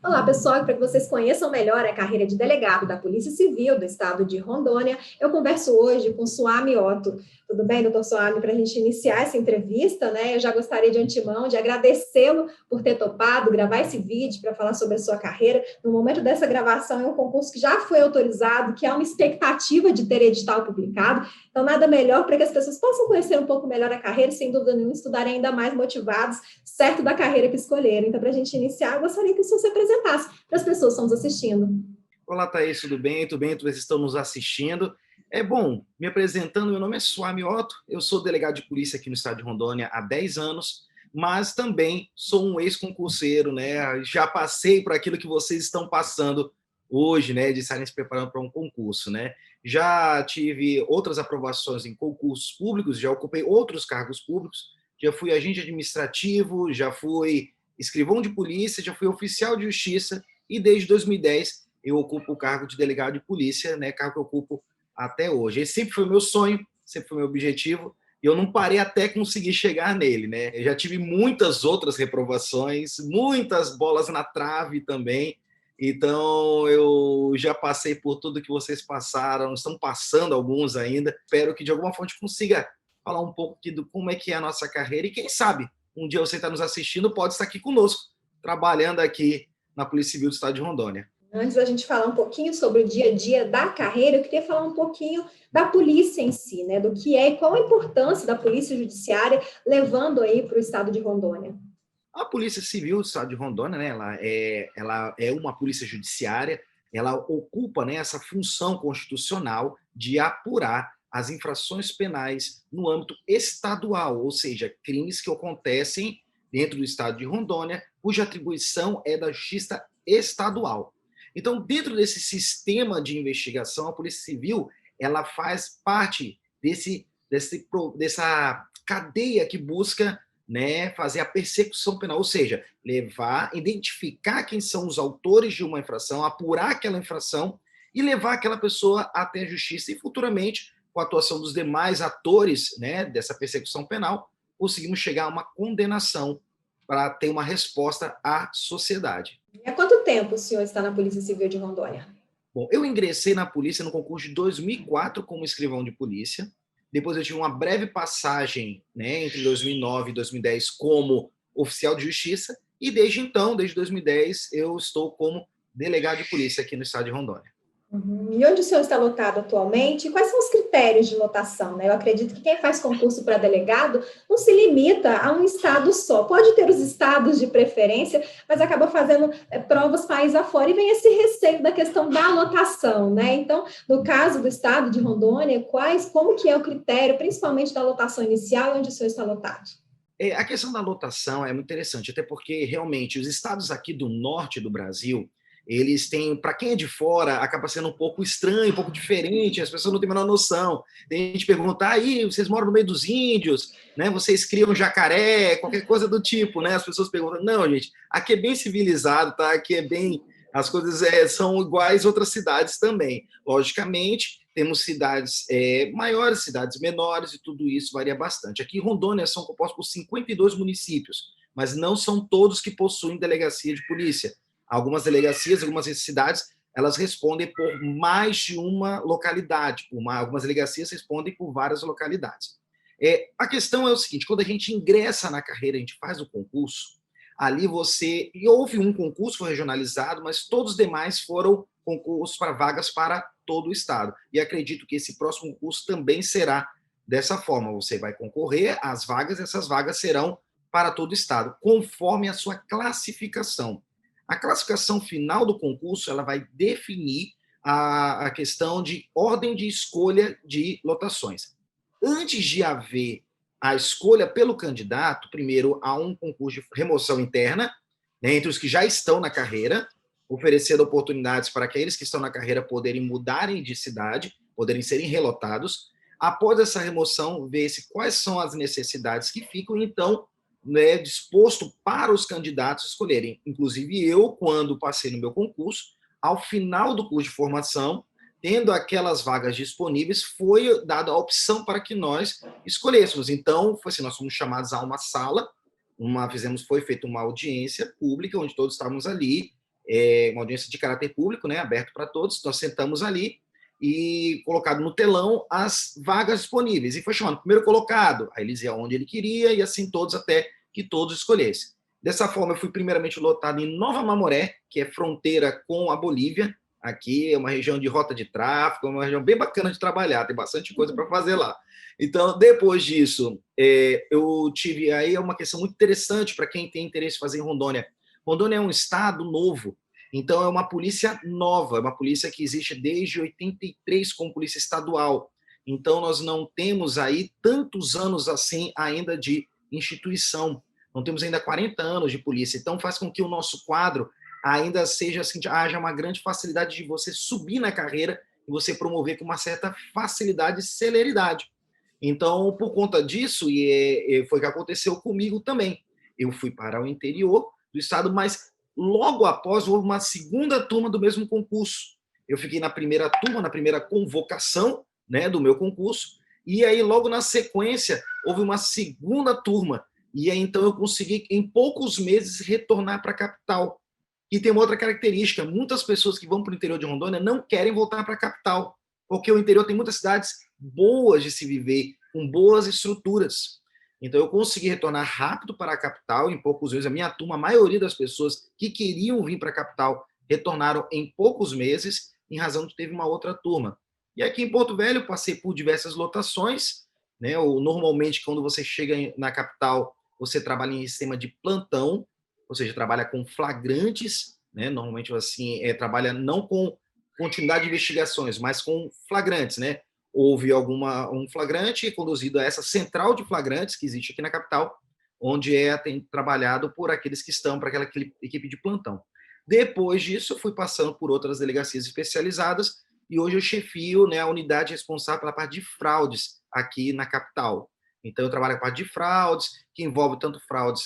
Olá, pessoal, para que vocês conheçam melhor a carreira de delegado da Polícia Civil do Estado de Rondônia, eu converso hoje com Suami Otto. Tudo bem, doutor Suami? Para a gente iniciar essa entrevista, né, eu já gostaria de antemão de agradecê-lo por ter topado gravar esse vídeo para falar sobre a sua carreira. No momento dessa gravação, é um concurso que já foi autorizado, que há uma expectativa de ter edital publicado, então nada melhor para que as pessoas possam conhecer um pouco melhor a carreira e, sem dúvida nenhuma, estudarem ainda mais motivados, certo da carreira que escolheram. Então, para a gente iniciar, eu gostaria que o senhor se apresentasse para as pessoas que estão nos assistindo. Olá, Thaís, tudo bem? Tudo bem? Vocês estão nos assistindo. Me apresentando, meu nome é Suami Otto, eu sou delegado de polícia aqui no estado de Rondônia há 10 anos, mas também sou um ex-concurseiro, né? Já passei por aquilo que vocês estão passando hoje, né? De estarem se preparando para um concurso, né? Já tive outras aprovações em concursos públicos, já ocupei outros cargos públicos, já fui agente administrativo, já fui escrivão de polícia, já fui oficial de justiça e desde 2010 eu ocupo o cargo de delegado de polícia, né? Cargo que eu ocupo até hoje. Esse sempre foi o meu sonho, sempre foi o meu objetivo, e eu não parei até conseguir chegar nele, né? Eu já tive muitas outras reprovações, muitas bolas na trave também, então eu já passei por tudo que vocês passaram, estão passando alguns ainda. Espero que de alguma forma a gente consiga falar um pouco de como é que é a nossa carreira, e quem sabe um dia você está nos assistindo, pode estar aqui conosco, trabalhando aqui na Polícia Civil do Estado de Rondônia. Antes da gente falar um pouquinho sobre o dia a dia da carreira, eu queria falar um pouquinho da polícia em si, né? Do que é e qual a importância da polícia judiciária levando aí para o estado de Rondônia. A Polícia Civil do Estado de Rondônia, né, ela é uma polícia judiciária, ela ocupa, né, essa função constitucional de apurar as infrações penais no âmbito estadual, ou seja, crimes que acontecem dentro do estado de Rondônia, cuja atribuição é da Justiça Estadual. Então, dentro desse sistema de investigação, a Polícia Civil ela faz parte dessa cadeia que busca, né, fazer a persecução penal, ou seja, identificar quem são os autores de uma infração, apurar aquela infração e levar aquela pessoa até a justiça e futuramente, com a atuação dos demais atores, né, dessa persecução penal, conseguimos chegar a uma condenação para ter uma resposta à sociedade. E há quanto tempo o senhor está na Polícia Civil de Rondônia? Bom, eu ingressei na polícia no concurso de 2004 como escrivão de polícia. Depois eu tive uma breve passagem, né, entre 2009 e 2010 como oficial de justiça. E desde então, desde 2010, eu estou como delegado de polícia aqui no estado de Rondônia. E onde o senhor está lotado atualmente? E quais são os critérios de lotação, né? Eu acredito que quem faz concurso para delegado não se limita a um estado só. Pode ter os estados de preferência, mas acaba fazendo provas país afora e vem esse receio da questão da lotação, né? Então, no caso do estado de Rondônia, como que é o critério, principalmente da lotação inicial e onde o senhor está lotado? A questão da lotação é muito interessante, até porque realmente os estados aqui do norte do Brasil, eles têm, para quem é de fora, acaba sendo um pouco estranho, um pouco diferente, as pessoas não têm a menor noção. Tem gente que pergunta, aí, vocês moram no meio dos índios, né? Vocês criam jacaré, qualquer coisa do tipo, né? As pessoas perguntam, não, gente, aqui é bem civilizado, tá? Aqui é bem, as coisas são iguais a outras cidades também. Logicamente, temos cidades maiores, cidades menores, e tudo isso varia bastante. Aqui em Rondônia são compostos por 52 municípios, mas não são todos que possuem delegacia de polícia. Algumas delegacias, algumas cidades, elas respondem por mais de uma localidade. Algumas delegacias respondem por várias localidades. A questão é o seguinte, quando a gente ingressa na carreira, a gente faz o concurso, ali e houve um concurso, foi regionalizado, mas todos os demais foram concursos para vagas para todo o estado. E acredito que esse próximo concurso também será dessa forma. Você vai concorrer às vagas, e essas vagas serão para todo o estado, conforme a sua classificação. A classificação final do concurso ela vai definir a questão de ordem de escolha de lotações. Antes de haver a escolha pelo candidato, primeiro há um concurso de remoção interna, né, entre os que já estão na carreira, oferecendo oportunidades para aqueles que estão na carreira poderem mudarem de cidade, poderem serem relotados. Após essa remoção, ver-se quais são as necessidades que ficam, então, né, disposto para os candidatos escolherem. Inclusive eu, quando passei no meu concurso, ao final do curso de formação, tendo aquelas vagas disponíveis, foi dada a opção para que nós escolhêssemos. Então, foi assim, nós fomos chamados a uma sala, foi feita uma audiência pública, onde todos estávamos ali, uma audiência de caráter público, né, aberto para todos. Nós sentamos ali e colocado no telão as vagas disponíveis. E foi chamado o primeiro colocado, aí ele dizia onde ele queria, e assim todos até que todos escolhessem. Dessa forma, eu fui primeiramente lotado em Nova Mamoré, que é fronteira com a Bolívia. Aqui é uma região de rota de tráfego, uma região bem bacana de trabalhar, tem bastante coisa para fazer lá. Então, depois disso, eu tive aí uma questão muito interessante para quem tem interesse em fazer em Rondônia. Rondônia é um estado novo, então é uma polícia nova, é uma polícia que existe desde 83 como polícia estadual. Então, nós não temos aí tantos anos assim ainda de instituição. Não temos ainda 40 anos de polícia, então faz com que o nosso quadro ainda seja assim, haja uma grande facilidade de você subir na carreira e você promover com uma certa facilidade e celeridade. Então, por conta disso, foi o que aconteceu comigo também. Eu fui para o interior do estado, mas logo após houve uma segunda turma do mesmo concurso. Eu fiquei na primeira turma, na primeira convocação, né, do meu concurso, e aí logo na sequência houve uma segunda turma, e aí então eu consegui em poucos meses retornar para a capital. E tem uma outra característica, muitas pessoas que vão para o interior de Rondônia não querem voltar para a capital, porque o interior tem muitas cidades boas de se viver, com boas estruturas. Então eu consegui retornar rápido para a capital, em poucos meses. A minha turma, a maioria das pessoas que queriam vir para a capital, retornaram em poucos meses, em razão de que teve uma outra turma. E aqui em Porto Velho, eu passei por diversas lotações, né? Normalmente, quando você chega na capital, você trabalha em sistema de plantão, ou seja, trabalha com flagrantes, né? Normalmente assim, trabalha não com continuidade de investigações, mas com flagrantes, né? Houve um flagrante conduzido a essa central de flagrantes que existe aqui na capital, onde tem trabalhado por aqueles que estão para aquela equipe de plantão. Depois disso, eu fui passando por outras delegacias especializadas e hoje eu chefio, né, a unidade responsável pela parte de fraudes aqui na capital. Então, eu trabalho com a parte de fraudes, que envolve tanto fraudes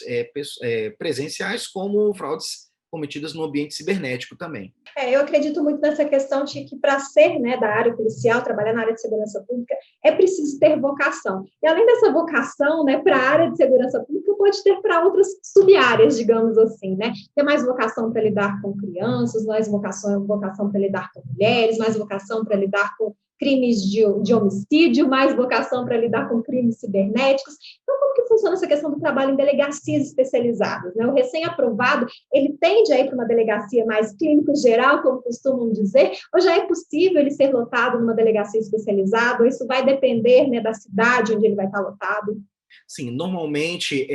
presenciais como fraudes cometidas no ambiente cibernético também. Eu acredito muito nessa questão de que para ser, né, da área policial, trabalhar na área de segurança pública, é preciso ter vocação. E além dessa vocação, né, para a área de segurança pública, pode ter para outras sub-áreas, digamos assim, né? Ter mais vocação para lidar com crianças, mais vocação para lidar com mulheres, mais vocação para lidar com crimes de homicídio, mais vocação para lidar com crimes cibernéticos. Então, como que funciona essa questão do trabalho em delegacias especializadas, né? O recém-aprovado, ele tende a ir para uma delegacia mais clínico-geral, como costumam dizer, ou já é possível ele ser lotado numa delegacia especializada, ou isso vai depender, né, da cidade onde ele vai estar lotado? Sim, normalmente,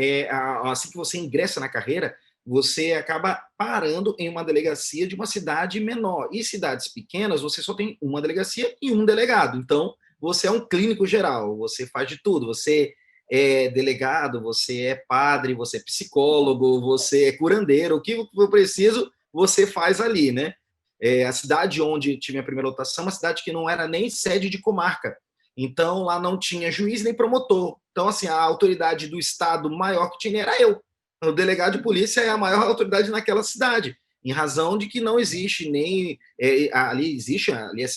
assim que você ingressa na carreira, você acaba parando em uma delegacia de uma cidade menor. E cidades pequenas, você só tem uma delegacia e um delegado. Então, você é um clínico geral, você faz de tudo. Você é delegado, você é padre, você é psicólogo, você é curandeiro. O que eu preciso, você faz ali, né? A cidade onde tive a primeira lotação, uma cidade que não era nem sede de comarca. Então, lá não tinha juiz nem promotor. Então, assim, a autoridade do Estado maior que tinha era eu. O delegado de polícia é a maior autoridade naquela cidade, em razão de que não existe nem... ali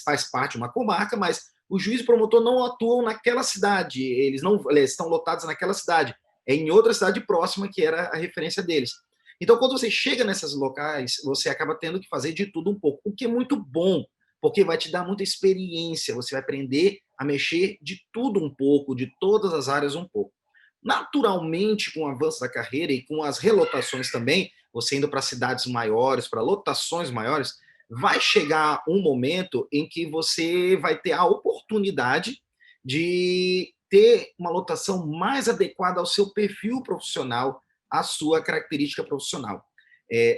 faz parte de uma comarca, mas o juiz e o promotor não atuam naquela cidade, eles estão lotados naquela cidade, é em outra cidade próxima que era a referência deles. Então, quando você chega nessas locais, você acaba tendo que fazer de tudo um pouco, o que é muito bom, porque vai te dar muita experiência, você vai aprender a mexer de tudo um pouco, de todas as áreas um pouco. Naturalmente, com o avanço da carreira e com as relotações também, você indo para cidades maiores, para lotações maiores, vai chegar um momento em que você vai ter a oportunidade de ter uma lotação mais adequada ao seu perfil profissional, à sua característica profissional.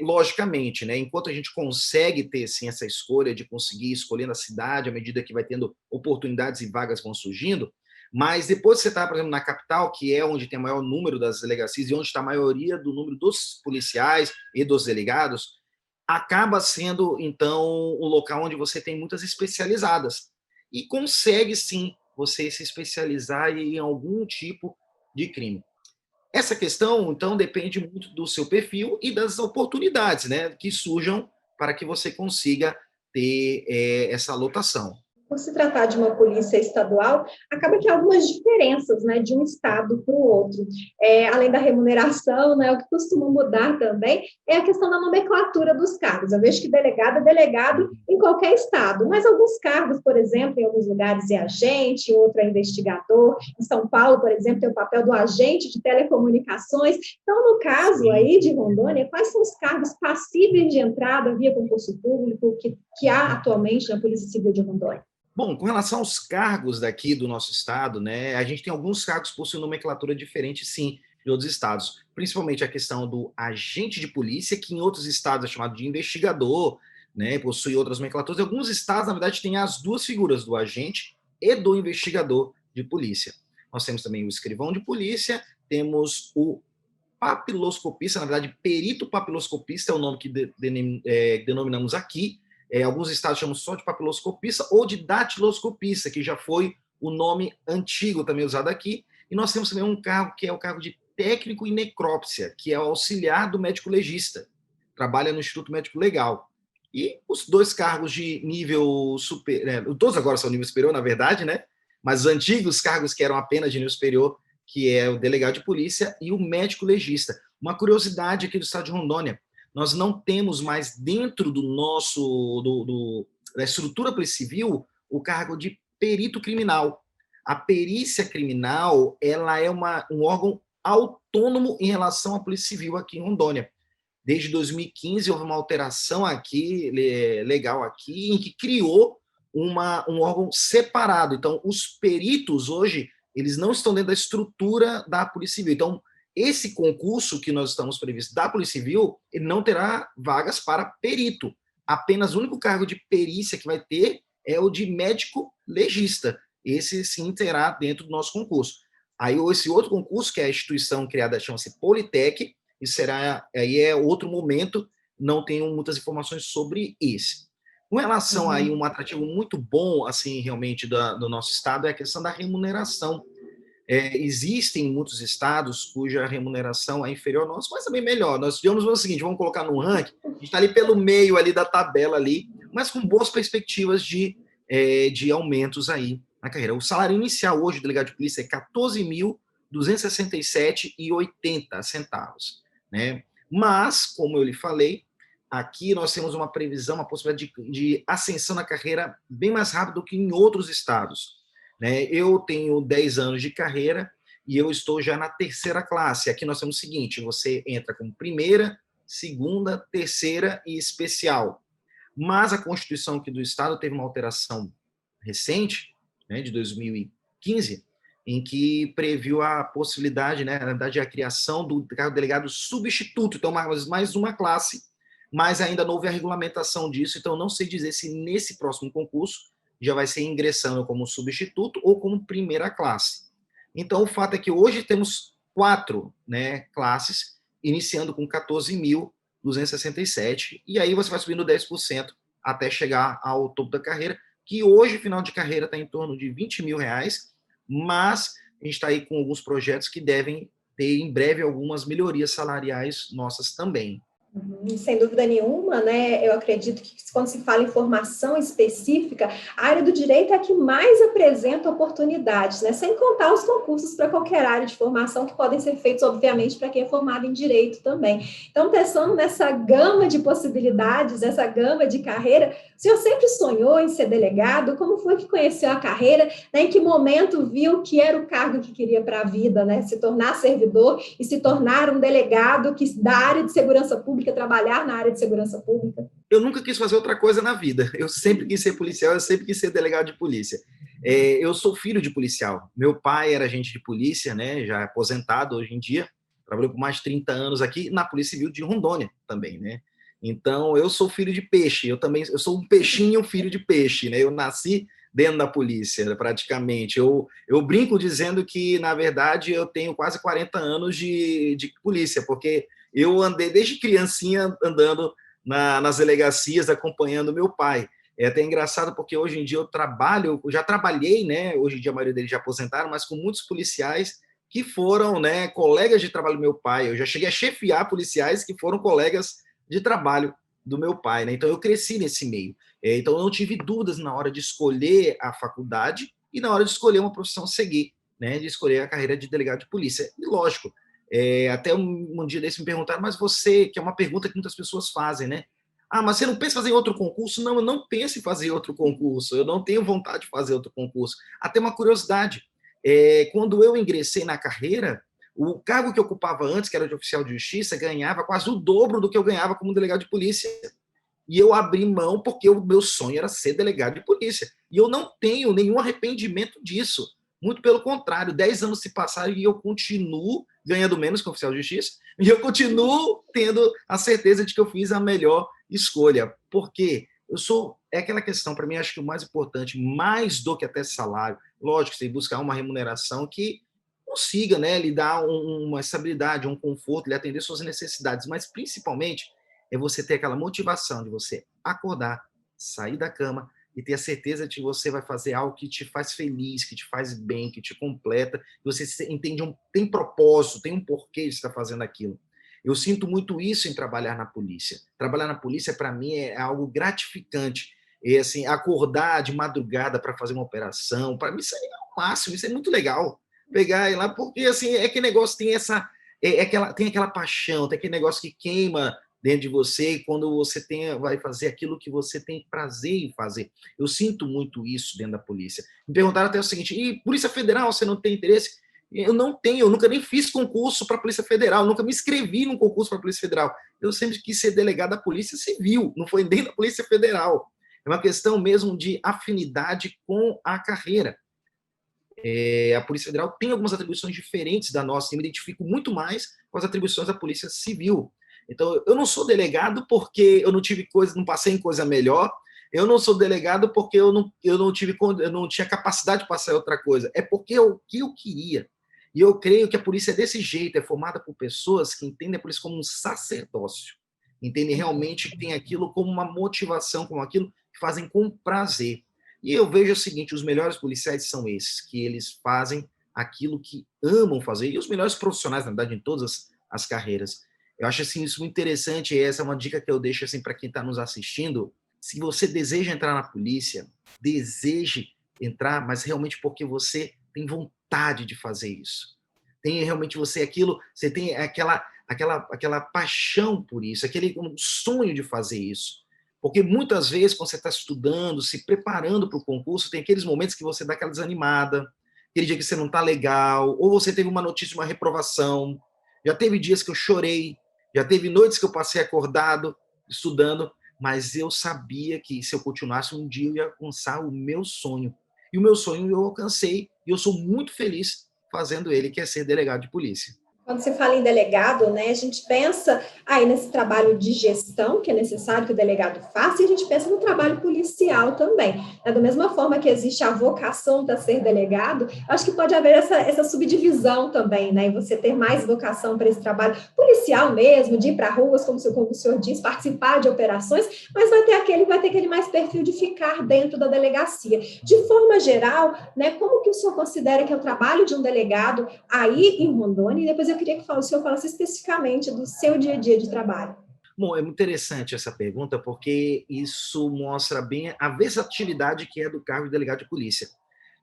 Logicamente, né, enquanto a gente consegue ter sim, essa escolha de conseguir escolher na cidade, à medida que vai tendo oportunidades e vagas vão surgindo, mas depois que você está, por exemplo, na capital, que é onde tem o maior número das delegacias e onde está a maioria do número dos policiais e dos delegados, acaba sendo, então, um local onde você tem muitas especializadas. E consegue, sim, você se especializar em algum tipo de crime. Essa questão, então, depende muito do seu perfil e das oportunidades, né, que surjam para que você consiga ter essa lotação. Por se tratar de uma polícia estadual, acaba que há algumas diferenças, né, de um estado para o outro. Além da remuneração, né, o que costuma mudar também é a questão da nomenclatura dos cargos. Eu vejo que delegado é delegado em qualquer estado, mas alguns cargos, por exemplo, em alguns lugares é agente, outro é investigador. Em São Paulo, por exemplo, tem o papel do agente de telecomunicações. Então, no caso aí de Rondônia, quais são os cargos passíveis de entrada via concurso público que há atualmente na Polícia Civil de Rondônia? Bom, com relação aos cargos daqui do nosso estado, né, a gente tem alguns cargos que possuem nomenclatura diferente, sim, de outros estados. Principalmente a questão do agente de polícia, que em outros estados é chamado de investigador, né, possui outras nomenclaturas. Em alguns estados, na verdade, tem as duas figuras, do agente e do investigador de polícia. Nós temos também o escrivão de polícia, temos o papiloscopista, na verdade, perito papiloscopista é o nome que denominamos aqui. Alguns estados chamam só de papiloscopista ou de datiloscopista, que já foi o nome antigo também usado aqui. E nós temos também um cargo que é o cargo de técnico em necrópsia, que é o auxiliar do médico legista. Trabalha no Instituto Médico Legal. E os dois cargos de nível superior, todos agora são nível superior, na verdade, né? Mas os antigos cargos que eram apenas de nível superior, que é o delegado de polícia e o médico legista. Uma curiosidade aqui do estado de Rondônia, nós não temos mais dentro do da estrutura polícia civil o cargo de perito criminal. A perícia criminal, ela é um órgão autônomo em relação à polícia civil aqui em Rondônia. Desde 2015 houve uma alteração aqui, legal aqui, em que criou um órgão separado. Então, os peritos hoje, eles não estão dentro da estrutura da Polícia Civil. Então, esse concurso que nós estamos previsto da Polícia Civil, ele não terá vagas para perito. Apenas o único cargo de perícia que vai ter é o de médico legista. Esse sim terá dentro do nosso concurso. Aí esse outro concurso, que é a instituição criada, chama-se Politec, e aí é outro momento, não tenho muitas informações sobre esse. Com relação aí um atrativo muito bom, assim, realmente do nosso estado, é a questão da remuneração. Existem muitos estados cuja remuneração é inferior à nossa, mas também melhor. Nós digamos o seguinte, vamos colocar no ranking, a gente está ali pelo meio ali da tabela ali, mas com boas perspectivas de aumentos aí na carreira. O salário inicial hoje do delegado de polícia é R$ 14.267,80, né? Mas, como eu lhe falei, aqui nós temos uma previsão, uma possibilidade de ascensão na carreira bem mais rápido do que em outros estados. Né? Eu tenho 10 anos de carreira e eu estou já na terceira classe. Aqui nós temos o seguinte, você entra como primeira, segunda, terceira e especial. Mas a Constituição aqui do Estado teve uma alteração recente, né, de 2015, em que previu a possibilidade, né, na verdade, a criação do cargo de delegado substituto. Então, mais uma classe, mas ainda não houve a regulamentação disso, então não sei dizer se nesse próximo concurso já vai ser ingressando como substituto ou como primeira classe. Então, o fato é que hoje temos 4, né, classes, iniciando com 14.267, e aí você vai subindo 10% até chegar ao topo da carreira, que hoje, final de carreira, está em torno de R$ 20.000, mas a gente está aí com alguns projetos que devem ter em breve algumas melhorias salariais nossas também. Sem dúvida nenhuma, né? Eu acredito que quando se fala em formação específica, a área do direito é a que mais apresenta oportunidades, né? Sem contar os concursos para qualquer área de formação que podem ser feitos, obviamente, para quem é formado em direito também. Então, pensando nessa gama de possibilidades, essa gama de carreira, o senhor sempre sonhou em ser delegado? Como foi que conheceu a carreira? Né? Em que momento viu que era o cargo que queria para a vida, né? Se tornar servidor e se tornar um delegado da área de segurança pública, trabalhar na área de segurança pública? Eu nunca quis fazer outra coisa na vida. Eu sempre quis ser policial, eu sempre quis ser delegado de polícia. Eu sou filho de policial. Meu pai era agente de polícia, né, já aposentado hoje em dia. Trabalhou por mais de 30 anos aqui na Polícia Civil de Rondônia também, né? Então, eu sou filho de peixe. Eu sou um peixinho, filho de peixe, né? Eu nasci dentro da polícia, praticamente. Eu brinco dizendo que, na verdade, eu tenho quase 40 anos de polícia, porque eu andei desde criancinha andando nas delegacias, acompanhando meu pai. É até engraçado porque hoje em dia eu já trabalhei, né? Hoje em dia a maioria deles já aposentaram, mas com muitos policiais que foram, né, colegas de trabalho do meu pai. Eu já cheguei a chefiar policiais que foram colegas de trabalho do meu pai, né? Então eu cresci nesse meio. Então eu não tive dúvidas na hora de escolher a faculdade e na hora de escolher uma profissão a seguir, né? De escolher a carreira de delegado de polícia. E lógico, até um dia desse me perguntaram, mas você, que é uma pergunta que muitas pessoas fazem, né? Ah, mas você não pensa em fazer outro concurso? Não, eu não penso em fazer outro concurso. Eu não tenho vontade de fazer outro concurso. Até uma curiosidade. Quando eu ingressei na carreira, o cargo que eu ocupava antes, que era de oficial de justiça, ganhava quase o dobro do que eu ganhava como delegado de polícia. E eu abri mão porque o meu sonho era ser delegado de polícia. E eu não tenho nenhum arrependimento disso. Muito pelo contrário, 10 anos se passaram e eu continuo ganhando menos que oficial de justiça, e eu continuo tendo a certeza de que eu fiz a melhor escolha. Porque é aquela questão, para mim, acho que o mais importante, mais do que até salário, lógico, você tem que buscar uma remuneração que consiga, né, lhe dar uma estabilidade, um conforto, lhe atender suas necessidades, mas principalmente é você ter aquela motivação de você acordar, sair da cama e ter a certeza de que você vai fazer algo que te faz feliz, que te faz bem, que te completa, que você entende, tem propósito, tem um porquê de estar fazendo aquilo. Eu sinto muito isso em trabalhar na polícia. Trabalhar na polícia, para mim, é algo gratificante. E, assim, acordar de madrugada para fazer uma operação, para mim, isso aí é o máximo, isso é muito legal. Pegar e lá, porque, assim, é que negócio tem tem aquela paixão, tem aquele negócio que queima dentro de você, e quando você vai fazer aquilo que você tem prazer em fazer. Eu sinto muito isso dentro da polícia. Me perguntaram até o seguinte, e Polícia Federal, você não tem interesse? Eu não tenho, eu nunca nem fiz concurso para a Polícia Federal, nunca me inscrevi num concurso para a Polícia Federal. Eu sempre quis ser delegado da Polícia Civil, não foi nem da Polícia Federal. É uma questão mesmo de afinidade com a carreira. A Polícia Federal tem algumas atribuições diferentes da nossa, e me identifico muito mais com as atribuições da Polícia Civil. Então, eu não sou delegado porque eu não tive coisa, não passei em coisa melhor. Eu não sou delegado porque eu não tinha capacidade de passar em outra coisa. É porque é o que eu queria. E eu creio que a polícia é desse jeito, é formada por pessoas que entendem a polícia como um sacerdócio. Entendem realmente que tem aquilo como uma motivação, como aquilo que fazem com prazer. E eu vejo o seguinte, os melhores policiais são esses, que eles fazem aquilo que amam fazer. E os melhores profissionais, na verdade, em todas as carreiras. Eu acho assim, isso muito interessante, e essa é uma dica que eu deixo assim, para quem está nos assistindo. Se você deseja entrar na polícia, deseje entrar, mas realmente porque você tem vontade de fazer isso. Tem realmente você tem aquela paixão por isso, aquele sonho de fazer isso. Porque muitas vezes, quando você está estudando, se preparando para o concurso, tem aqueles momentos que você dá aquela desanimada, aquele dia que você não está legal, ou você teve uma notícia de uma reprovação. Já teve dias que eu chorei, já teve noites que eu passei acordado, estudando, mas eu sabia que se eu continuasse um dia eu ia alcançar o meu sonho. E o meu sonho eu alcancei, e eu sou muito feliz fazendo ele, que é ser delegado de polícia. Quando você fala em delegado, né, a gente pensa aí nesse trabalho de gestão que é necessário que o delegado faça, e a gente pensa no trabalho policial também. Da mesma forma que existe a vocação para ser delegado, acho que pode haver essa subdivisão também, né, e você ter mais vocação para esse trabalho policial mesmo, de ir para ruas, como o senhor diz, participar de operações, mas vai ter aquele mais perfil de ficar dentro da delegacia. De forma geral, né, como que o senhor considera que é o trabalho de um delegado aí em Rondônia? E depois eu queria que o senhor falasse especificamente do seu dia a dia de trabalho. Bom, é muito interessante essa pergunta, porque isso mostra bem a versatilidade que é do cargo de delegado de polícia.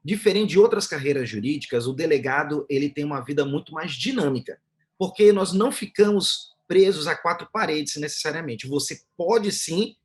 Diferente de outras carreiras jurídicas, o delegado ele tem uma vida muito mais dinâmica, porque nós não ficamos presos a quatro paredes necessariamente. Você pode sim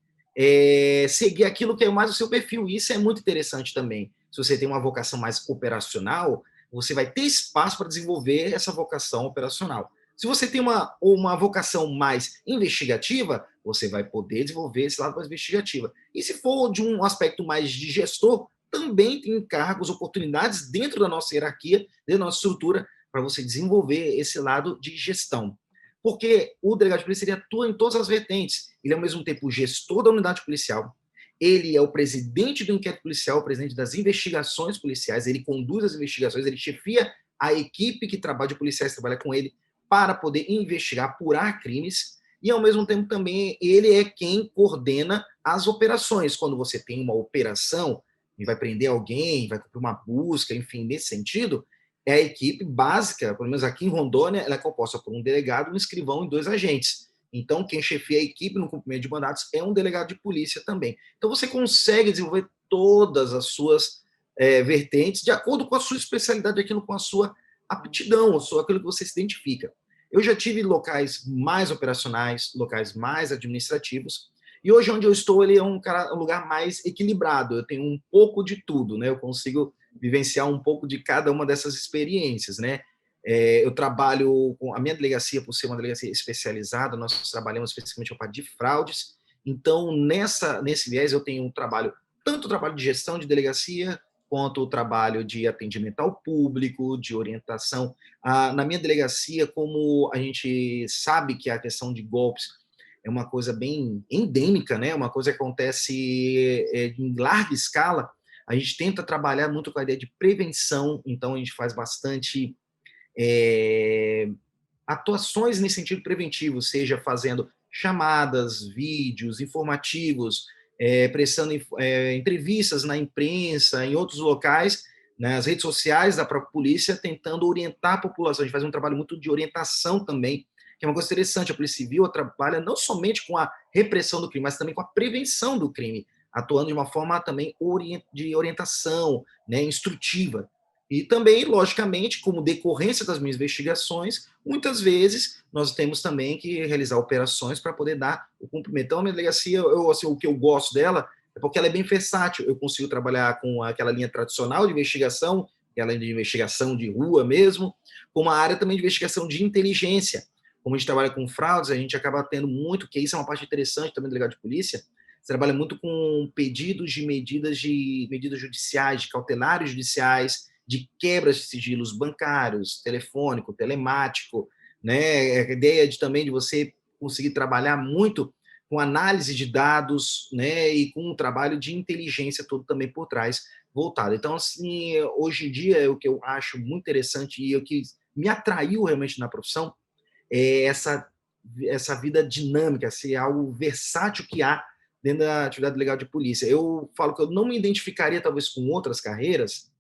seguir aquilo que é mais o seu perfil, e isso é muito interessante também. Se você tem uma vocação mais operacional, você vai ter espaço para desenvolver essa vocação operacional. Se você tem uma vocação mais investigativa, você vai poder desenvolver esse lado mais investigativa. E se for de um aspecto mais de gestor, também tem cargos, oportunidades dentro da nossa hierarquia, dentro da nossa estrutura, para você desenvolver esse lado de gestão. Porque o delegado de polícia ele atua em todas as vertentes. Ele é, ao mesmo tempo, o gestor da unidade policial, ele é o presidente do inquérito policial, o presidente das investigações policiais, ele conduz as investigações, ele chefia a equipe que trabalha de policiais, trabalha com ele, para poder investigar, apurar crimes, e ao mesmo tempo também ele é quem coordena as operações. Quando você tem uma operação e vai prender alguém, vai cumprir uma busca, enfim, nesse sentido, é a equipe básica, pelo menos aqui em Rondônia, ela é composta por um delegado, um escrivão e dois agentes. Então, quem chefia a equipe no cumprimento de mandatos é um delegado de polícia também. Então, você consegue desenvolver todas as suas vertentes de acordo com a sua especialidade, aquilo com a sua aptidão, aquilo que você se identifica. Eu já tive locais mais operacionais, locais mais administrativos, e hoje onde eu estou, ele é um lugar mais equilibrado. Eu tenho um pouco de tudo, né? Eu consigo vivenciar um pouco de cada uma dessas experiências, né? Eu trabalho com a minha delegacia, por ser uma delegacia especializada, nós trabalhamos especificamente a parte de fraudes. Então, nesse viés, eu tenho tanto o trabalho de gestão de delegacia, quanto o trabalho de atendimento ao público, de orientação. Na minha delegacia, como a gente sabe que a questão de golpes é uma coisa bem endêmica, né? Uma coisa que acontece em larga escala, a gente tenta trabalhar muito com a ideia de prevenção, então a gente faz bastante atuações nesse sentido preventivo, seja fazendo chamadas, vídeos, informativos, prestando entrevistas na imprensa, em outros locais, nas redes sociais da própria polícia, tentando orientar a população. A gente faz um trabalho muito de orientação também, que é uma coisa interessante. A Polícia Civil trabalha não somente com a repressão do crime, mas também com a prevenção do crime, atuando de uma forma também de orientação, né, instrutiva. E também, logicamente, como decorrência das minhas investigações, muitas vezes nós temos também que realizar operações para poder dar o cumprimento. Então, a minha delegacia, assim, o que eu gosto dela é porque ela é bem versátil. Eu consigo trabalhar com aquela linha tradicional de investigação, aquela de investigação de rua mesmo, com uma área também de investigação de inteligência. Como a gente trabalha com fraudes, a gente acaba tendo muito, que isso é uma parte interessante também do delegado de polícia, você trabalha muito com pedidos de medidas judiciais, de cautelares judiciais, de quebras de sigilos bancários, telefônico, telemático, né? A ideia também de você conseguir trabalhar muito com análise de dados, né? E com um trabalho de inteligência todo também por trás voltado. Então, assim, hoje em dia, o que eu acho muito interessante e o que me atraiu realmente na profissão é essa vida dinâmica, ser algo versátil que há dentro da atividade legal de polícia. Eu falo que eu não me identificaria, talvez, com outras carreiras,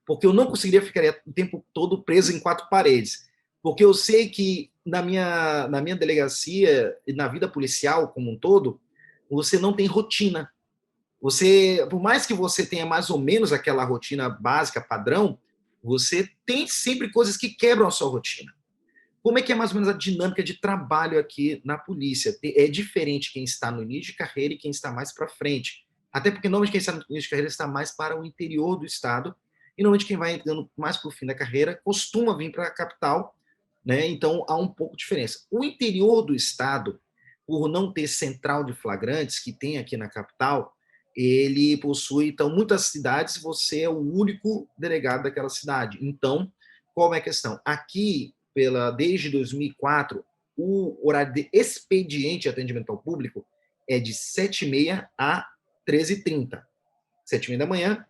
porque eu não conseguiria ficar o tempo todo preso em quatro paredes. Porque eu sei que na minha delegacia e na vida policial como um todo, você não tem rotina. Por mais que você tenha mais ou menos aquela rotina básica, padrão, você tem sempre coisas que quebram a sua rotina. Como é que é mais ou menos a dinâmica de trabalho aqui na polícia? É diferente quem está no início de carreira e quem está mais para frente. Até porque, normalmente, quem está no início de carreira está mais para o interior do estado, e normalmente quem vai entrando mais para o fim da carreira costuma vir para a capital, né? Então há um pouco de diferença. O interior do estado, por não ter central de flagrantes, que tem aqui na capital, ele possui, então, muitas cidades, você é o único delegado daquela cidade. Então, qual é a questão? Aqui, desde 2004, o horário de expediente de atendimento ao público é de 7h30 a 13h30. 7h30 da manhã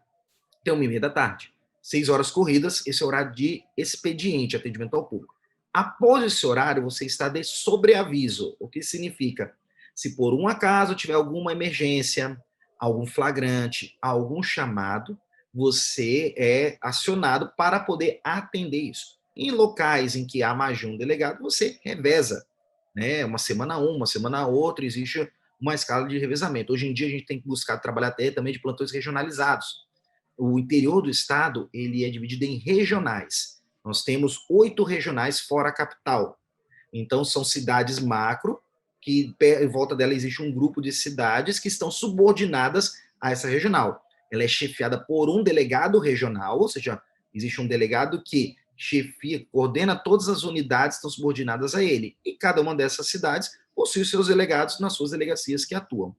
até 1h30 da tarde. 6 horas corridas, esse é o horário de expediente, atendimento ao público. Após esse horário, você está de sobreaviso, o que significa, se por um acaso tiver alguma emergência, algum flagrante, algum chamado, você é acionado para poder atender isso. Em locais em que há mais de um delegado, você reveza, né? Uma semana uma semana outra, existe uma escala de revezamento. Hoje em dia, a gente tem que buscar trabalhar até também de plantões regionalizados. O interior do estado, ele é dividido em regionais. Nós temos 8 regionais fora a capital. Então, são cidades macro, que em volta dela existe um grupo de cidades que estão subordinadas a essa regional. Ela é chefiada por um delegado regional, ou seja, existe um delegado que chefia, coordena todas as unidades que estão subordinadas a ele. E cada uma dessas cidades possui os seus delegados nas suas delegacias que atuam.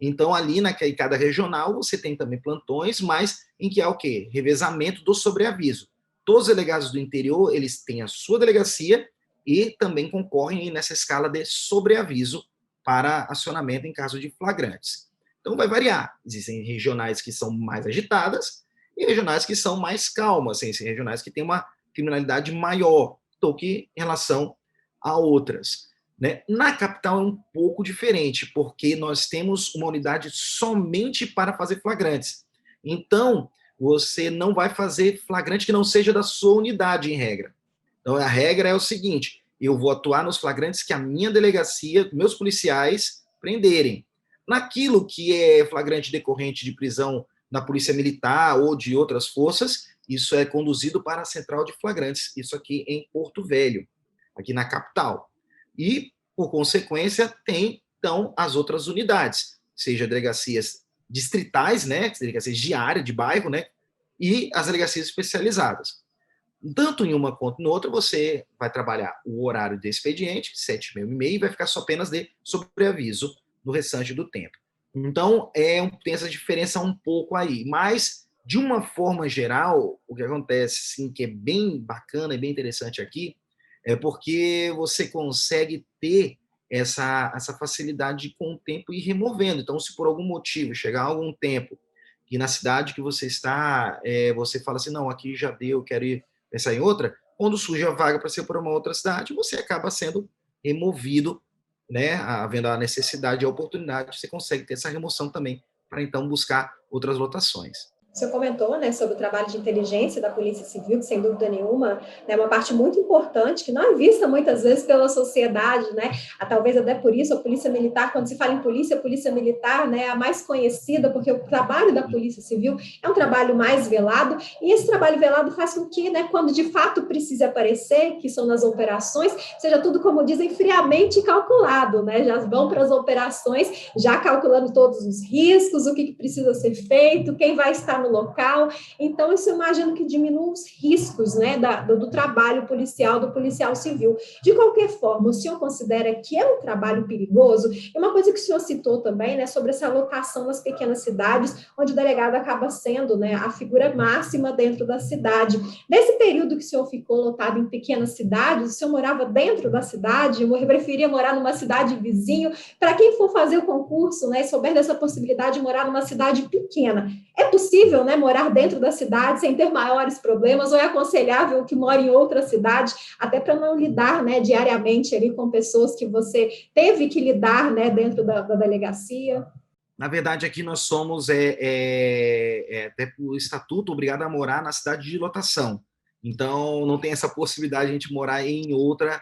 Então, ali em cada regional, você tem também plantões, mas em que há o quê? Revezamento do sobreaviso. Todos os delegados do interior, eles têm a sua delegacia e também concorrem nessa escala de sobreaviso para acionamento em caso de flagrantes. Então, vai variar. Existem regionais que são mais agitadas e regionais que são mais calmas, assim, regionais que têm uma criminalidade maior do que em relação a outras. Né? Na capital é um pouco diferente, porque nós temos uma unidade somente para fazer flagrantes. Então, você não vai fazer flagrante que não seja da sua unidade, em regra. Então, a regra é o seguinte, eu vou atuar nos flagrantes que a minha delegacia, meus policiais prenderem. Naquilo que é flagrante decorrente de prisão na Polícia Militar ou de outras forças, isso é conduzido para a Central de Flagrantes, isso aqui em Porto Velho, aqui na capital. E, por consequência, tem, então, as outras unidades, seja delegacias distritais, né, delegacias de área, de bairro, né, e as delegacias especializadas. Tanto em uma quanto no outra, você vai trabalhar o horário de expediente, 7h30, e vai ficar só apenas de sobreaviso no restante do tempo. Então, tem essa diferença um pouco aí. Mas, de uma forma geral, o que acontece, sim, que é bem bacana e bem interessante aqui, é porque você consegue ter essa facilidade de, com o tempo, ir removendo. Então, se por algum motivo chegar algum tempo que na cidade que você está, você fala assim, não, aqui já deu, quero ir pensar em outra, quando surge a vaga para ser por uma outra cidade, você acaba sendo removido, né, havendo a necessidade e a oportunidade, você consegue ter essa remoção também, para então buscar outras lotações. O senhor comentou, né, sobre o trabalho de inteligência da Polícia Civil, que sem dúvida nenhuma é uma parte muito importante, que não é vista muitas vezes pela sociedade, né? Talvez até por isso a Polícia Militar, quando se fala em polícia, a Polícia Militar, né, é a mais conhecida, porque o trabalho da Polícia Civil é um trabalho mais velado, e esse trabalho velado faz com que, né, quando de fato precise aparecer, que são nas operações, seja tudo, como dizem, friamente calculado, né? Já vão para as operações, já calculando todos os riscos, o que precisa ser feito, quem vai estar no local. Então, isso eu imagino que diminui os riscos, né, do trabalho policial, do policial civil. De qualquer forma, o senhor considera que é um trabalho perigoso? E uma coisa que o senhor citou também, né, sobre essa lotação nas pequenas cidades, onde o delegado acaba sendo, né, a figura máxima dentro da cidade. Nesse período que o senhor ficou lotado em pequenas cidades, o senhor morava dentro da cidade? Eu preferia morar numa cidade vizinho? Para quem for fazer o concurso, né, e souber dessa possibilidade de morar numa cidade pequena, é possível, né, morar dentro da cidade sem ter maiores problemas, ou é aconselhável que more em outra cidade, até para não lidar, né, diariamente ali com pessoas que você teve que lidar, né, dentro da delegacia? Na verdade, aqui nós somos, até por estatuto, obrigado a morar na cidade de lotação. Então, não tem essa possibilidade de a gente morar em outra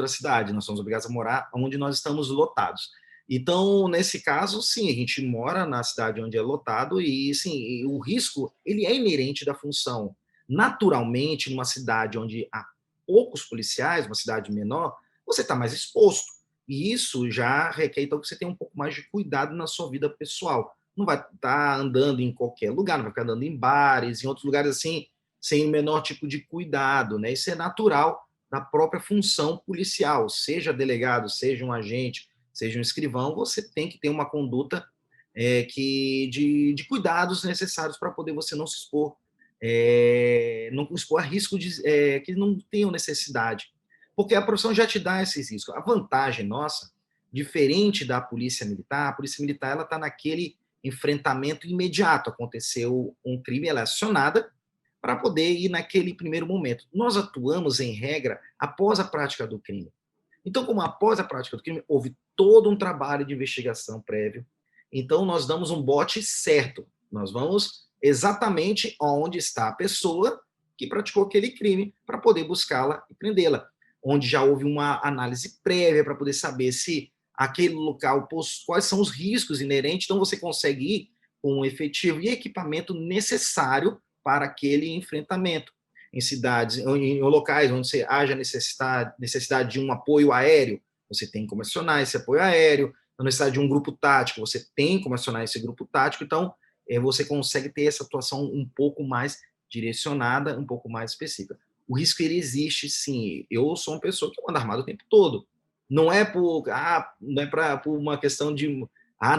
cidade. Nós somos obrigados a morar onde nós estamos lotados. Então, nesse caso, sim, a gente mora na cidade onde é lotado e, sim, o risco ele é inerente da função. Naturalmente, numa cidade onde há poucos policiais, uma cidade menor, você está mais exposto. E isso já requer, então, que você tenha um pouco mais de cuidado na sua vida pessoal. Não vai estar andando em qualquer lugar, não vai ficar andando em bares, em outros lugares assim, sem o menor tipo de cuidado, né? Isso é natural da própria função policial, seja delegado, seja um agente, seja um escrivão, você tem que ter uma conduta de cuidados necessários para poder você não se expor, não expor a risco que não tenham necessidade. Porque a profissão já te dá esses riscos. A vantagem nossa, diferente da polícia militar, a polícia militar ela está naquele enfrentamento imediato. Aconteceu um crime, ela é acionada para poder ir naquele primeiro momento. Nós atuamos, em regra, após a prática do crime. Então, como após a prática do crime, houve todo um trabalho de investigação prévio, então nós damos um bote certo. Nós vamos exatamente onde está a pessoa que praticou aquele crime para poder buscá-la e prendê-la. Onde já houve uma análise prévia para poder saber se aquele local, quais são os riscos inerentes, então você consegue ir com o efetivo e equipamento necessário para aquele enfrentamento. Em cidades, em locais onde você haja necessidade de um apoio aéreo, você tem como acionar esse apoio aéreo. Na necessidade de um grupo tático, você tem como acionar esse grupo tático. Então, você consegue ter essa atuação um pouco mais direcionada, um pouco mais específica. O risco, ele existe, sim. Eu sou uma pessoa que anda armado o tempo todo. Não é não é por uma questão de,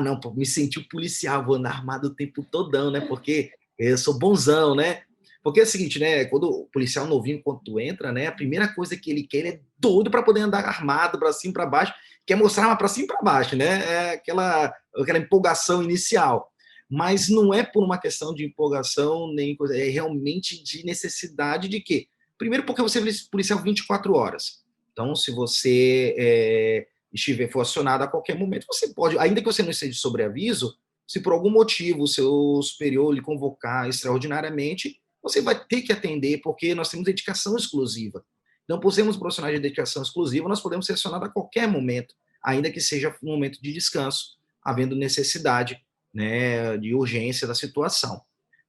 não, me sentir policial, vou andar armado o tempo todão, né? Porque eu sou bonzão, né? Porque é o seguinte, né? Quando o policial novinho, quando tu entra, né? A primeira coisa que ele quer, ele é doido para poder andar armado para cima e para baixo, quer mostrar arma para cima e para baixo, né? É aquela empolgação inicial. Mas não é por uma questão de empolgação, nem coisa, é realmente de necessidade de quê? Primeiro, porque você é policial 24 horas. Então, se você for acionado a qualquer momento, você pode, ainda que você não esteja de sobreaviso, se por algum motivo o seu superior lhe convocar extraordinariamente, você vai ter que atender, porque nós temos dedicação exclusiva. Então, por sermos profissionais de dedicação exclusiva, nós podemos ser acionados a qualquer momento, ainda que seja um momento de descanso, havendo necessidade, né, de urgência da situação.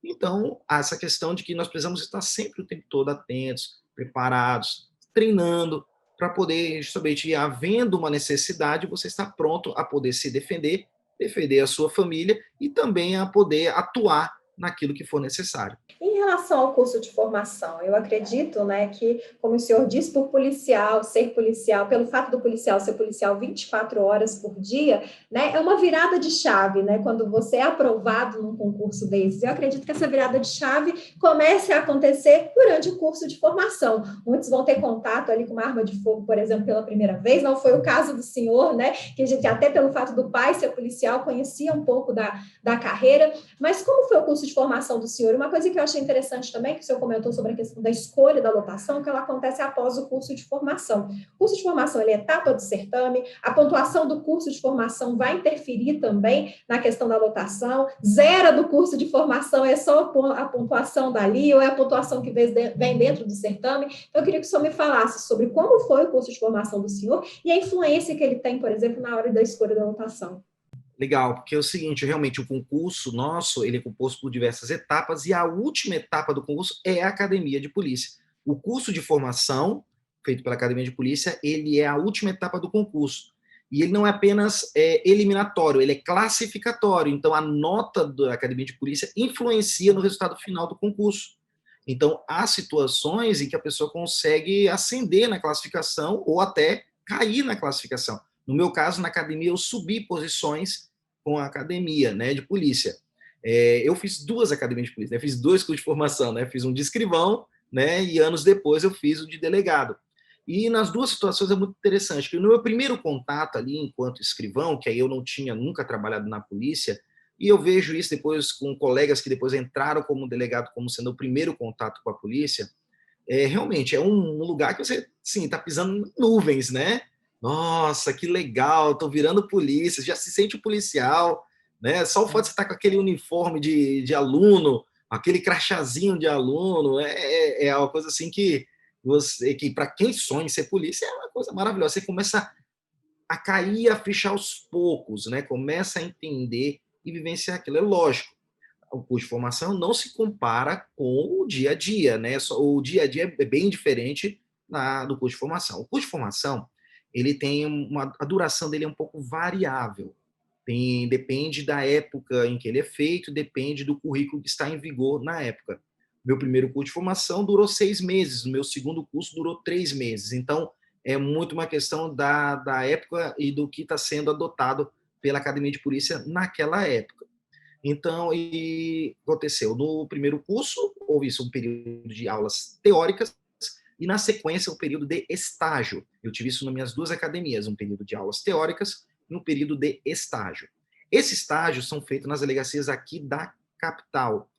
Então, há essa questão de que nós precisamos estar sempre o tempo todo atentos, preparados, treinando, para poder, justamente, havendo uma necessidade, você estar pronto a poder se defender, defender a sua família e também a poder atuar naquilo que for necessário. Em relação ao curso de formação, eu acredito, né, que, como o senhor disse, por policial, ser policial, pelo fato do policial ser policial 24 horas por dia, né, é uma virada de chave, né, quando você é aprovado num concurso desses. Eu acredito que essa virada de chave comece a acontecer durante o curso de formação. Muitos vão ter contato ali com uma arma de fogo, por exemplo, pela primeira vez, não foi o caso do senhor, né, que a gente até pelo fato do pai ser policial conhecia um pouco da carreira, mas como foi o curso de formação do senhor? Uma coisa que eu achei interessante também, que o senhor comentou sobre a questão da escolha da lotação, que ela acontece após o curso de formação. O curso de formação, ele é etapa do certame, a pontuação do curso de formação vai interferir também na questão da lotação, zero do curso de formação é só a pontuação dali, ou é a pontuação que vem dentro do certame. Então, eu queria que o senhor me falasse sobre como foi o curso de formação do senhor e a influência que ele tem, por exemplo, na hora da escolha da lotação. Legal, porque é o seguinte, realmente o concurso nosso, ele é composto por diversas etapas e a última etapa do concurso é a academia de polícia. O curso de formação, feito pela academia de polícia, ele é a última etapa do concurso. E ele não é apenas eliminatório, ele é classificatório. Então, a nota da academia de polícia influencia no resultado final do concurso. Então, há situações em que a pessoa consegue ascender na classificação ou até cair na classificação. No meu caso, na academia, eu subi posições com a academia, né, de polícia. Eu fiz duas academias de polícia, né, fiz dois cursos de formação, né, fiz um de escrivão, né, e anos depois eu fiz o de delegado. E nas duas situações é muito interessante, que no meu primeiro contato ali, enquanto escrivão, que aí eu não tinha nunca trabalhado na polícia, e eu vejo isso depois com colegas que depois entraram como delegado, como sendo o primeiro contato com a polícia, realmente é um lugar que você, sim, está pisando em nuvens, né? Nossa, que legal, estou virando polícia, já se sente policial, né? Só o fato de você estar com aquele uniforme de aluno, aquele crachazinho de aluno, é uma coisa assim que para quem sonha em ser polícia, é uma coisa maravilhosa. Você começa a cair a ficha aos poucos, né? Começa a entender e vivenciar aquilo. É lógico, o curso de formação não se compara com o dia a dia, né? O dia a dia é bem diferente do curso de formação. O curso de formação, ele tem a duração dele é um pouco variável. Depende da época em que ele é feito, depende do currículo que está em vigor na época. Meu primeiro curso de formação durou 6 meses, o meu segundo curso durou 3 meses. Então, é muito uma questão da época e do que está sendo adotado pela Academia de Polícia naquela época. Então, aconteceu no primeiro curso, houve isso, um período de aulas teóricas, e na sequência, um período de estágio. Eu tive isso nas minhas duas academias, um período de aulas teóricas e um período de estágio. Esses estágios são feitos nas delegacias aqui da capital.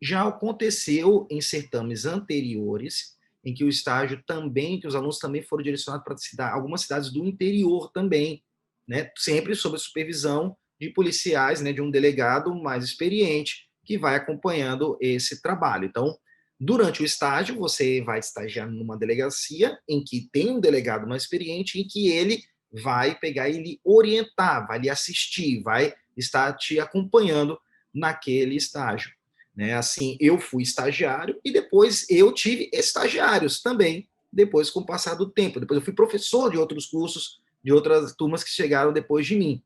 Já aconteceu em certames anteriores, em que o estágio também, que os alunos também foram direcionados para algumas cidades do interior também, né? Sempre sob a supervisão de policiais, né, de um delegado mais experiente que vai acompanhando esse trabalho. Então, durante o estágio, você vai estagiar numa delegacia em que tem um delegado mais experiente, em que ele vai pegar e lhe orientar, vai lhe assistir, vai estar te acompanhando naquele estágio. Né? Assim, eu fui estagiário e depois eu tive estagiários também, depois com o passar do tempo. Depois eu fui professor de outros cursos, de outras turmas que chegaram depois de mim.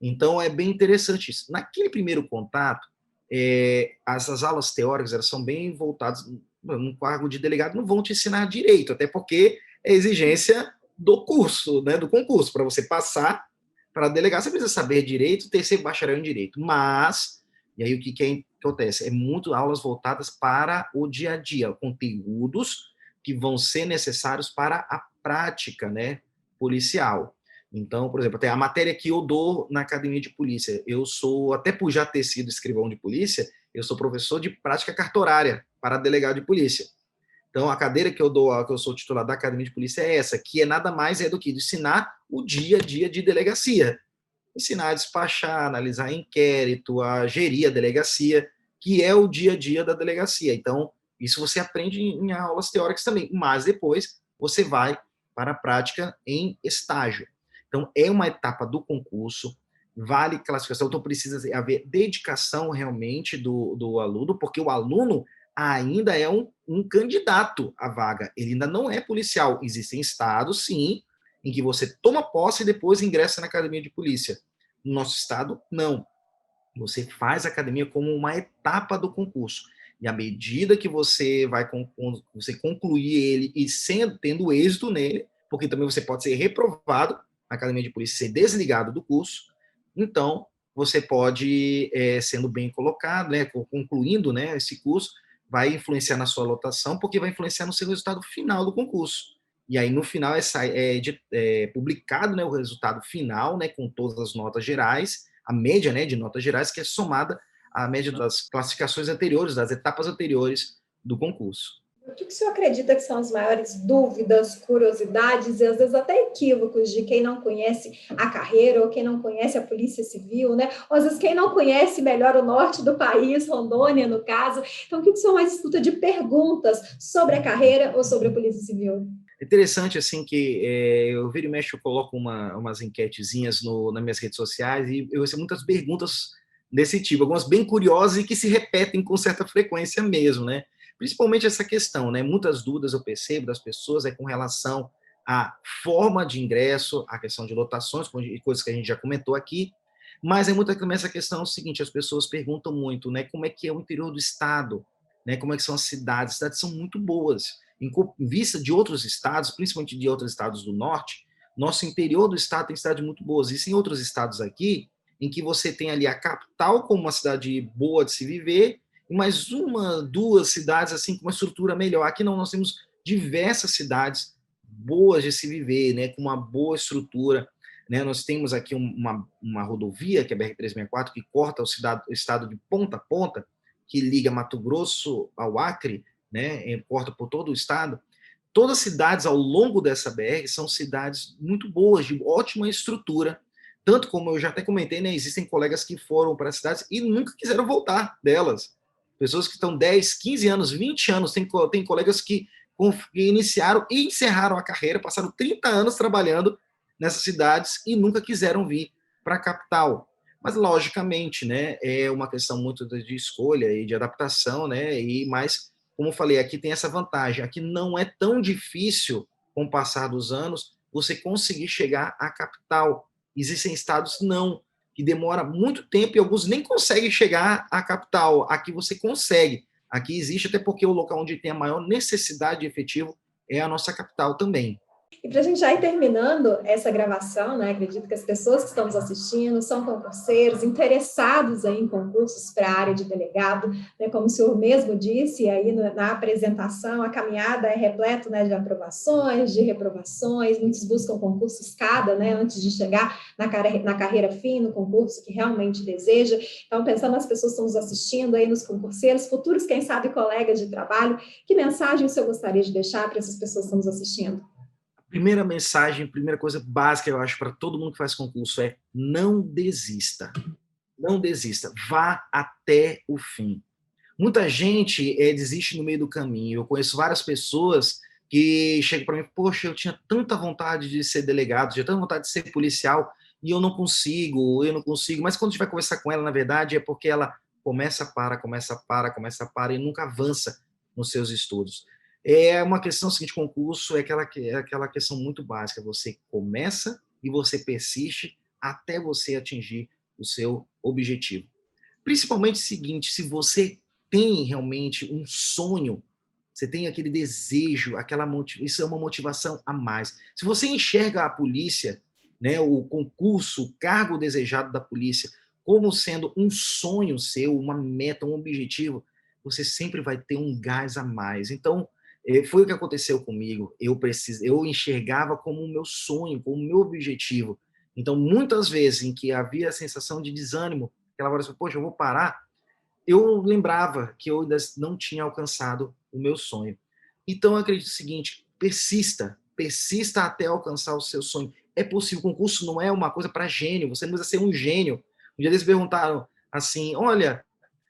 Então, é bem interessante isso. Naquele primeiro contato, essas aulas teóricas elas são bem voltadas, no cargo de delegado não vão te ensinar direito, até porque é exigência do curso, né, do concurso. Para você passar para delegar, você precisa saber direito, ter ser bacharel em direito. Mas, e aí o que acontece? É muito aulas voltadas para o dia a dia, conteúdos que vão ser necessários para a prática, né, policial. Então, por exemplo, até a matéria que eu dou na academia de polícia, eu sou, até por já ter sido escrivão de polícia, eu sou professor de prática cartorária para delegado de polícia. Então, a cadeira que eu dou, que eu sou titular da academia de polícia é essa, que é nada mais do que ensinar o dia a dia de delegacia. Ensinar a despachar, analisar inquérito, a gerir a delegacia, que é o dia a dia da delegacia. Então, isso você aprende em aulas teóricas também, mas depois você vai para a prática em estágio. Então, é uma etapa do concurso, vale classificação, então precisa haver dedicação realmente do aluno, porque o aluno ainda é um candidato à vaga, ele ainda não é policial. Existem estados, sim, em que você toma posse e depois ingressa na academia de polícia. No nosso estado, não. Você faz a academia como uma etapa do concurso. E à medida que você vai você concluir ele e tendo êxito nele, porque também você pode ser reprovado na academia de polícia, ser desligado do curso, então você pode, sendo bem colocado, né, concluindo, né, esse curso, vai influenciar na sua lotação, porque vai influenciar no seu resultado final do concurso. E aí, no final, é publicado, né, o resultado final, né, com todas as notas gerais, a média, né, de notas gerais, que é somada à média das classificações anteriores, das etapas anteriores do concurso. O que o senhor acredita que são as maiores dúvidas, curiosidades e às vezes até equívocos de quem não conhece a carreira ou quem não conhece a Polícia Civil, né? Ou às vezes quem não conhece melhor o norte do país, Rondônia, no caso. Então, o que o senhor mais escuta de perguntas sobre a carreira ou sobre a Polícia Civil? É interessante, assim, que eu viro e mexo, eu coloco umas enquetezinhas nas minhas redes sociais e eu recebo muitas perguntas desse tipo, algumas bem curiosas e que se repetem com certa frequência mesmo, né? Principalmente essa questão, né? Muitas dúvidas eu percebo das pessoas com relação à forma de ingresso, à questão de lotações, coisas que a gente já comentou aqui, mas é muito também essa questão seguinte, as pessoas perguntam muito, né? Como é que é o interior do estado, né? Como é que são as cidades? As cidades são muito boas. Em vista de outros estados, principalmente de outros estados do norte, nosso interior do estado tem cidades muito boas. Existem outros estados aqui em que você tem ali a capital como uma cidade boa de se viver, e mais uma, duas cidades assim com uma estrutura melhor. Aqui não, nós temos diversas cidades boas de se viver, né, com uma boa estrutura. Né? Nós temos aqui uma rodovia, que é a BR-364, que corta o estado de ponta a ponta, que liga Mato Grosso ao Acre, né, corta por todo o estado. Todas as cidades ao longo dessa BR são cidades muito boas, de ótima estrutura, tanto como eu já até comentei, né, existem colegas que foram para as cidades e nunca quiseram voltar delas. Pessoas que estão 10, 15 anos, 20 anos, tem colegas que iniciaram e encerraram a carreira, passaram 30 anos trabalhando nessas cidades e nunca quiseram vir para a capital. Mas, logicamente, né, é uma questão muito de escolha e de adaptação, né, mas, como eu falei, aqui tem essa vantagem, aqui não é tão difícil, com o passar dos anos, você conseguir chegar à capital. Existem estados não, que demora muito tempo e alguns nem conseguem chegar à capital. Aqui você consegue. Aqui existe, até porque o local onde tem a maior necessidade de efetivo é a nossa capital também. E para a gente já ir terminando essa gravação, né, acredito que as pessoas que estão nos assistindo são concurseiros, interessados aí em concursos para a área de delegado, né, como o senhor mesmo disse aí na apresentação, a caminhada é repleta, né, de aprovações, de reprovações, muitos buscam concurso escada, né, antes de chegar na carreira fim, no concurso que realmente deseja. Então, pensando nas pessoas que estão nos assistindo aí, nos concurseiros, futuros, quem sabe, colegas de trabalho, que mensagem o senhor gostaria de deixar para essas pessoas que estão nos assistindo? Primeira mensagem, primeira coisa básica, eu acho, para todo mundo que faz concurso é: não desista. Não desista. Vá até o fim. Muita gente desiste no meio do caminho. Eu conheço várias pessoas que chegam para mim: poxa, eu tinha tanta vontade de ser delegado, tinha tanta vontade de ser policial, e eu não consigo. Mas quando a gente vai conversar com ela, na verdade, é porque ela começa e nunca avança nos seus estudos. É uma questão seguinte, concurso é aquela questão muito básica, você começa e você persiste até você atingir o seu objetivo. Principalmente o seguinte, se você tem realmente um sonho, você tem aquele desejo, isso é uma motivação a mais. Se você enxerga a polícia, né, o concurso, o cargo desejado da polícia, como sendo um sonho seu, uma meta, um objetivo, você sempre vai ter um gás a mais. Então, foi o que aconteceu comigo. Eu enxergava como o meu sonho, como o meu objetivo. Então, muitas vezes em que havia a sensação de desânimo, aquela hora, poxa, eu vou parar, eu lembrava que eu ainda não tinha alcançado o meu sonho. Então, eu acredito o seguinte: persista até alcançar o seu sonho. É possível, o concurso não é uma coisa para gênio, você não precisa ser um gênio. Um dia eles perguntaram assim: olha,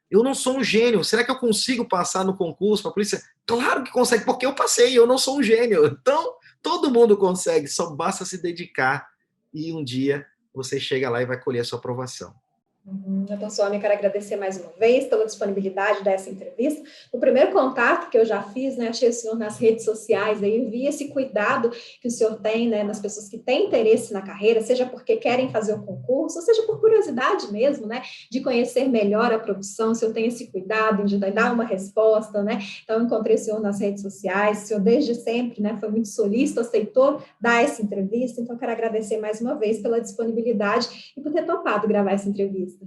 eu não sou um gênio, será que eu consigo passar no concurso para a polícia? Claro que consegue, porque eu passei, eu não sou um gênio. Então, Todo mundo consegue, só basta se dedicar e um dia você chega lá e vai colher a sua aprovação. Doutor Suami, quero agradecer mais uma vez pela disponibilidade dessa entrevista. O primeiro contato que eu já fiz, né, achei o senhor nas redes sociais, aí vi esse cuidado que o senhor tem, né, nas pessoas que têm interesse na carreira, seja porque querem fazer o concurso, ou seja por curiosidade mesmo, né, de conhecer melhor a profissão. O senhor tem esse cuidado de dar uma resposta, né? Então, eu encontrei o senhor nas redes sociais, o senhor desde sempre, né, foi muito solícito, aceitou dar essa entrevista, então quero agradecer mais uma vez pela disponibilidade e por ter topado gravar essa entrevista.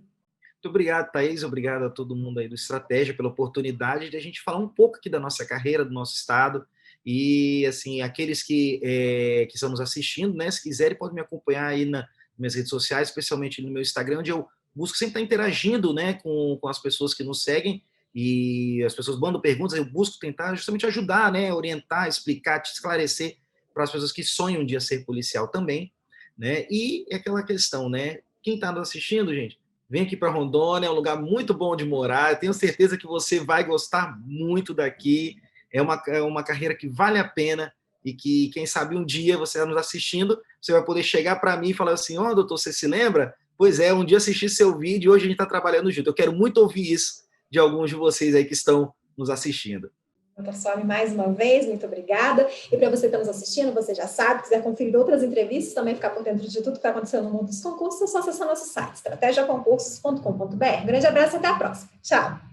Muito obrigado, Thaís, obrigado a todo mundo aí do Estratégia pela oportunidade de a gente falar um pouco aqui da nossa carreira, do nosso estado, e assim, aqueles que estão nos assistindo, né, se quiserem, podem me acompanhar aí nas minhas redes sociais, especialmente no meu Instagram, onde eu busco sempre estar interagindo, né, com as pessoas que nos seguem, e as pessoas mandam perguntas, eu busco tentar justamente ajudar, né, orientar, explicar, te esclarecer para as pessoas que sonham um dia ser policial também, né, e é aquela questão, né, quem está nos assistindo, gente, vem aqui para Rondônia, é um lugar muito bom de morar. Eu tenho certeza que você vai gostar muito daqui. É uma carreira que vale a pena e que, quem sabe, um dia você está nos assistindo, você vai poder chegar para mim e falar assim: ó, doutor, você se lembra? Pois é, um dia assisti seu vídeo e hoje a gente está trabalhando junto. Eu quero muito ouvir isso de alguns de vocês aí que estão nos assistindo. Doutor Suami, mais uma vez, muito obrigada. E para você que está nos assistindo, você já sabe, quiser conferir outras entrevistas, também ficar por dentro de tudo que está acontecendo no mundo dos concursos, é só acessar nosso site, estrategiaconcursos.com.br. Um grande abraço e até a próxima. Tchau!